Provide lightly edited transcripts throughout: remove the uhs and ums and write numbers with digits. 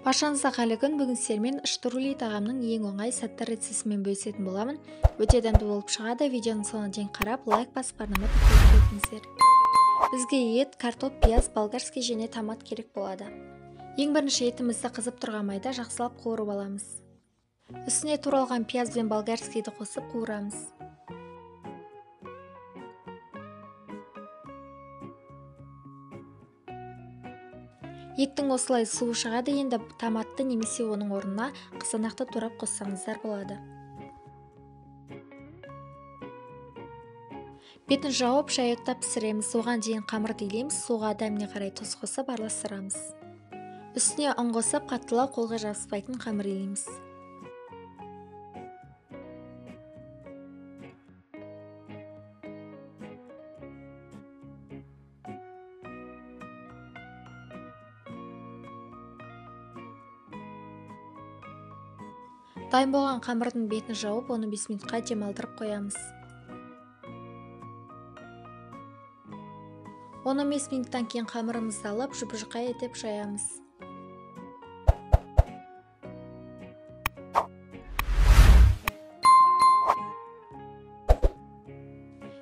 Баршаңызға қайырлы күн. Бүгін сіздермен штрули тағамның ең оңай сәтті рецептімен бөлісетін боламын. Өте дәмді болып шығады. Видеоның соңына дейін қарап, лайк басып арнама тіркеліп кетіңіздер. Бізге ет, картоп, пияз, болгарский және томат керек болады. Ең бірінші етімізді қызып тұрған майда жақсылап қуырып аламыз. Үстіне туралған пияз бен болгарскийді қосып қуырамыз. Еттің осылай суы шығады. Енді томатты немесе оның орнына қызанақты турап қоссаңыздар болады. Бетін жауып шайоттап пісіреміз. Оған дейін қамырды илейміз. Суға дәміне қарай тұз қосып араластырамыз. Үстіне ұн қосып қаттылау қолға жабыспайтын қамыр илейміз. Дайын болған қамырдың бетін жауып, оны 5 минутқа демалдырып қоямыз. 15 минуттан кейін қамырымызды алып, жұп-жұқа етіп жаямыз.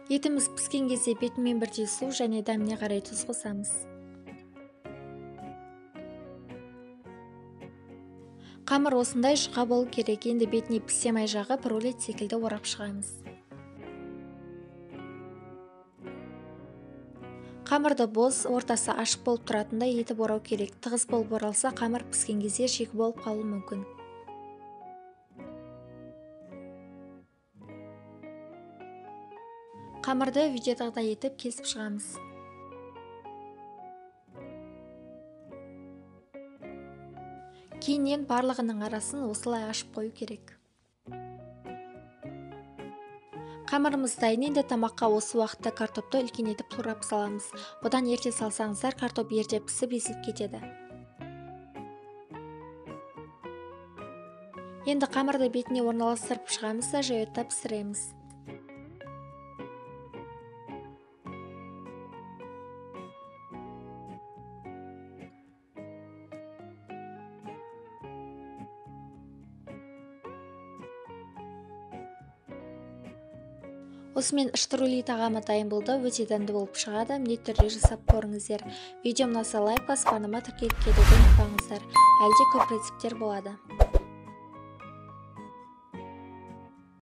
Етіміз піскен кезде бетімен бірдей су және дәміне қарай тұз қосамыз. Қамыр осындай жұқа болу керек. Енді бетіне пістемай жағып, рулет секілді орап шығамыз. Қамырды боз, ортасы ашық болып тұратындай етіп орау керек. Тығыз болып оралса, қамыр піскен кезде шикі болып қалуы мүмкін. Қамырды видеодағыдай етіп кесіп шығамыз. Кейіннен барлығының арасын осылай ашып қою керек. Қамырымыз дайын. Енді тамаққа осы уақытта картопты үлкен етіп турап саламыз. Бұдан ерте салсаңыздар, картоп ерте пісіп езіліп кетеді. Енді қамырды бетіне орналастырып шығамыз да шайоттап пісіреміз. Осымен штрули тағамы дайын болды. Өте дәмді болып шығады. Міндетті түрде жасап көріңіздер. Видео ұнаса лайк басып, арнама тіркеліп кетуді ұмытпаңыздар. Әлде көп рецепттер болады.